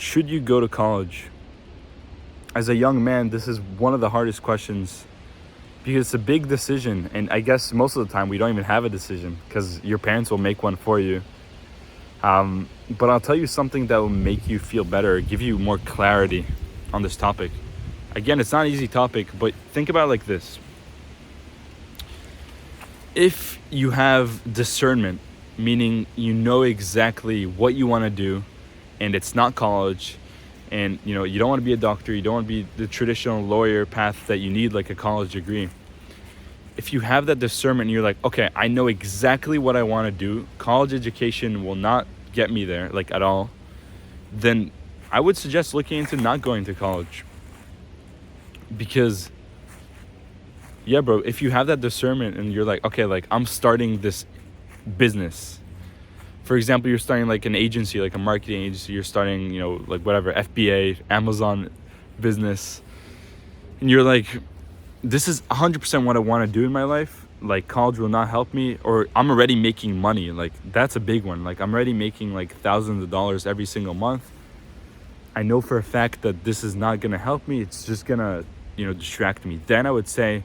Should you go to college? As a young man, this is one of the hardest questions because it's a big decision. And I guess most of the time we don't even have a decision because your parents will make one for you. But I'll tell you something that will make you feel better, give you more clarity on this topic. Again, it's not an easy topic, but think about it like this. If you have discernment, meaning you know exactly what you want to do, and it's not college, and you don't want to be a doctor, you don't want to be the traditional lawyer path that you need like a college degree. If you have that discernment and you're like, okay, I know exactly what I want to do, college education will not get me there like at all, then I would suggest looking into not going to college. Because yeah, bro, if you have that discernment and you're like, okay, like I'm starting this business. For example, you're starting like an agency, like a marketing agency, you're starting, like whatever, FBA, Amazon business. And you're like, this is 100% what I want to do in my life. Like college will not help me, or I'm already making money. Like that's a big one. Like I'm already making like thousands of dollars every single month. I know for a fact that this is not going to help me. It's just going to, distract me. Then I would say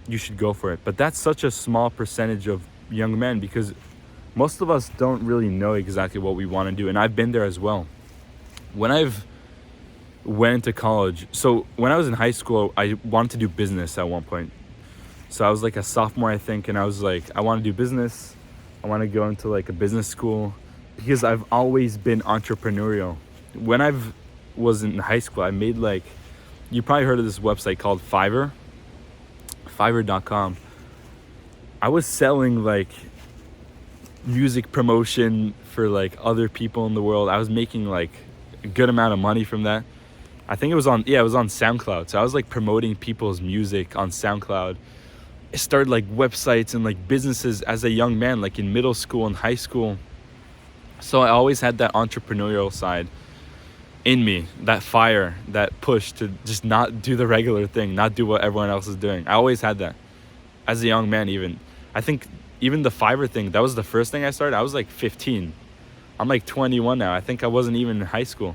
you should go for it. But that's such a small percentage of young men because most of us don't really know exactly what we want to do. And I've been there as well. When I've went to college, so when I was in high school, I wanted to do business at one point. So I was like a sophomore, I think, and I was like, I want to do business. I want to go into like a business school because I've always been entrepreneurial. When I was in high school, I made like, you probably heard of this website called Fiverr.com. I was selling like music promotion for like other people in the world. I was making like a good amount of money from that. I think it was on SoundCloud. So I was like promoting people's music on SoundCloud. I started like websites and like businesses as a young man, like in middle school and high school. So I always had that entrepreneurial side in me, that fire, that push to just not do the regular thing, not do what everyone else is doing. I always had that as a young man. Even I think even the Fiverr thing, that was the first thing I started. I was like 15. I'm like 21 now. I think I wasn't even in high school.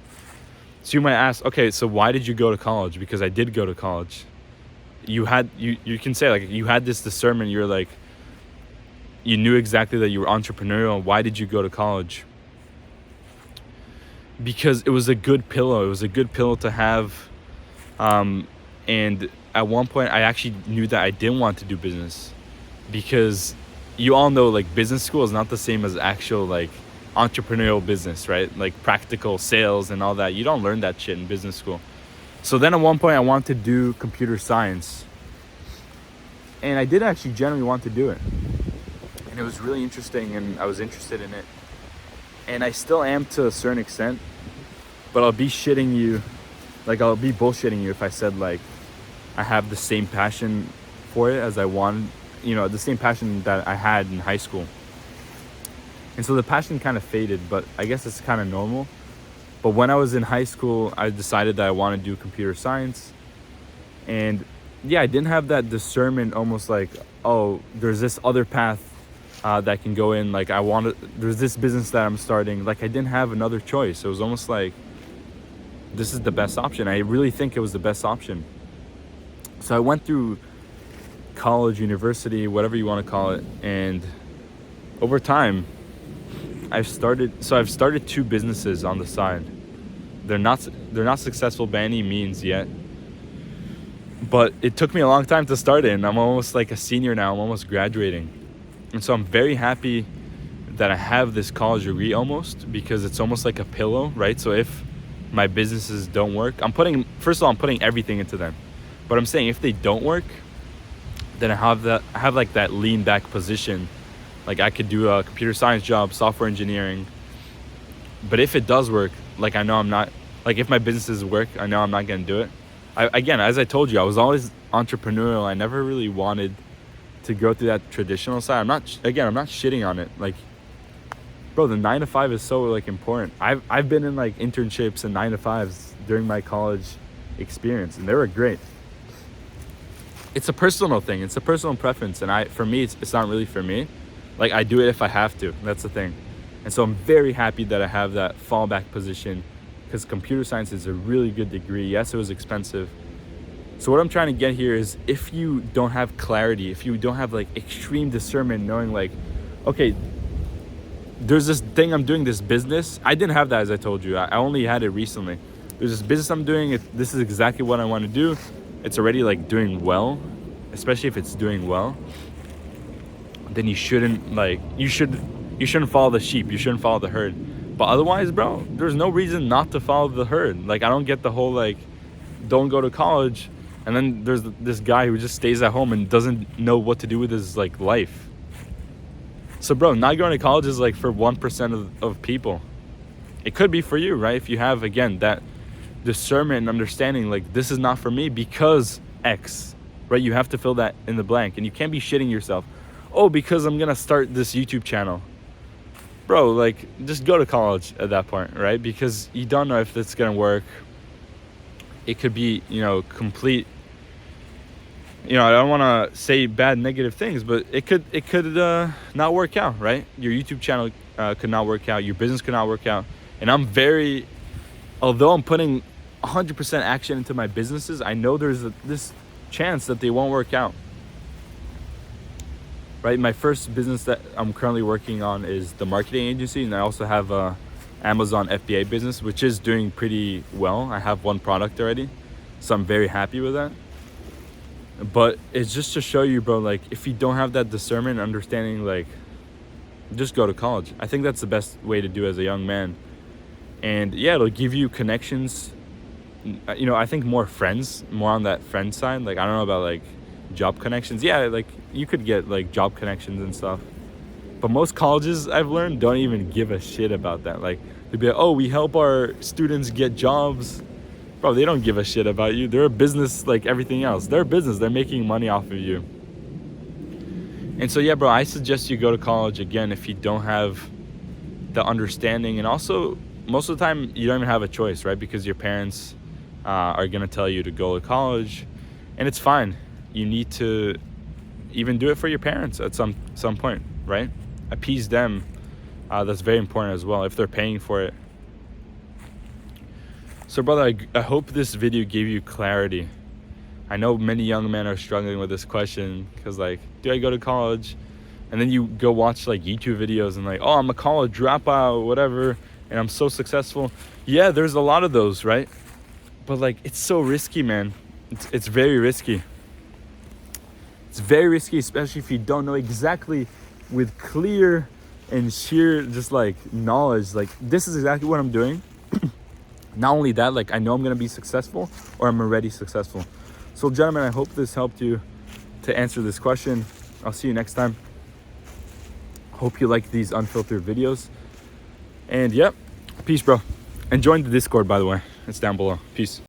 So you might ask, okay, so why did you go to college? Because I did go to college. You can say like you had this discernment. You're like, you knew exactly that you were entrepreneurial. Why did you go to college? Because it was a good pillow. It was a good pillow to have. And at one point I actually knew that I didn't want to do business because you all know like business school is not the same as actual like entrepreneurial business, right? Like practical sales and all that. You don't learn that shit in business school. So then at one point I wanted to do computer science. And I did actually genuinely want to do it. And it was really interesting and I was interested in it. And I still am to a certain extent. But I'll be bullshitting you if I said like I have the same passion for it as I wanted, the same passion that I had in high school. And so the passion kind of faded, but I guess it's kind of normal. But when I was in high school, I decided that I want to do computer science. And yeah, I didn't have that discernment almost like, oh, there's this other path that can go in. Like there's this business that I'm starting. Like I didn't have another choice. It was almost like, this is the best option. I really think it was the best option. So I went through college, university, whatever you want to call it. And over time, I've started 2 businesses on the side. They're not successful by any means yet. But it took me a long time to start it. And I'm almost like a senior now. I'm almost graduating. And so I'm very happy that I have this college degree almost, because it's almost like a pillow, right? So if my businesses don't work, I'm putting everything into them. But I'm saying if they don't work, then I have like that lean back position. Like I could do a computer science job, software engineering. But if it does work, like I know I'm not, like if my businesses work, I know I'm not going to do it. Again, as I told you, I was always entrepreneurial. I never really wanted to go through that traditional side. I'm not shitting on it. Like, bro, the 9 to 5 is so like important. I've been in like internships and 9 to 5s during my college experience, and they were great. It's a personal thing. It's a personal preference, and for me, it's not really for me. Like I do it if I have to. That's the thing. And so I'm very happy that I have that fallback position because computer science is a really good degree. Yes, it was expensive. So what I'm trying to get here is, if you don't have clarity, if you don't have like extreme discernment, knowing like, okay, there's this thing I'm doing, this business. I didn't have that, as I told you. I only had it recently. There's this business I'm doing. This is exactly what I want to do. It's already like doing well, especially if it's doing well. Then you shouldn't follow the sheep. You shouldn't follow the herd. But otherwise, bro, there's no reason not to follow the herd. Like, I don't get the whole like, don't go to college. And then there's this guy who just stays at home and doesn't know what to do with his like life. So bro, not going to college is like for 1% of people. It could be for you, right? If you have, again, that discernment and understanding, like, this is not for me because X, right? You have to fill that in the blank, and you can't be shitting yourself. Oh, because I'm gonna start this YouTube channel. Bro, like, just go to college at that point, right? Because you don't know if it's gonna work. It could be, complete, I don't want to say bad negative things, but it could not work out, right? Your YouTube channel could not work out. Your business could not work out. And although I'm putting 100% action into my businesses, I know there's this chance that they won't work out, right? My first business that I'm currently working on is the marketing agency, and I also have a Amazon FBA business, which is doing pretty well. I have one product already, so I'm very happy with that. But it's just to show you, bro, like, if you don't have that discernment and understanding, like, just go to college. I think that's the best way to do as a young man. And yeah, it'll give you connections. I think more friends, more on that friend side. Like, I don't know about like job connections. Yeah, like, you could get like job connections and stuff. But most colleges, I've learned, don't even give a shit about that. Like, they'd be like, oh, we help our students get jobs. Bro, they don't give a shit about you. They're a business like everything else. They're a business. They're making money off of you. And so, yeah, bro, I suggest you go to college, again, if you don't have the understanding. And also, most of the time, you don't even have a choice, right? Because your parents are going to tell you to go to college. And it's fine. You need to even do it for your parents at some point, right? Appease them. That's very important as well, if they're paying for it. So brother, I hope this video gave you clarity. I know many young men are struggling with this question, because like, do I go to college? And then you go watch like YouTube videos and like, oh, I'm a college dropout, whatever, and I'm so successful. Yeah, there's a lot of those, right? But like, it's so risky, man. It's very risky. It's very risky, especially if you don't know exactly, with clear and sheer just like knowledge, like, this is exactly what I'm doing. Not only that, like, I know I'm gonna be successful, or I'm already successful. So gentlemen, I hope this helped you to answer this question. I'll see you next time. Hope you like these unfiltered videos. And yep, peace, bro. And join the Discord, by the way. It's down below. Peace.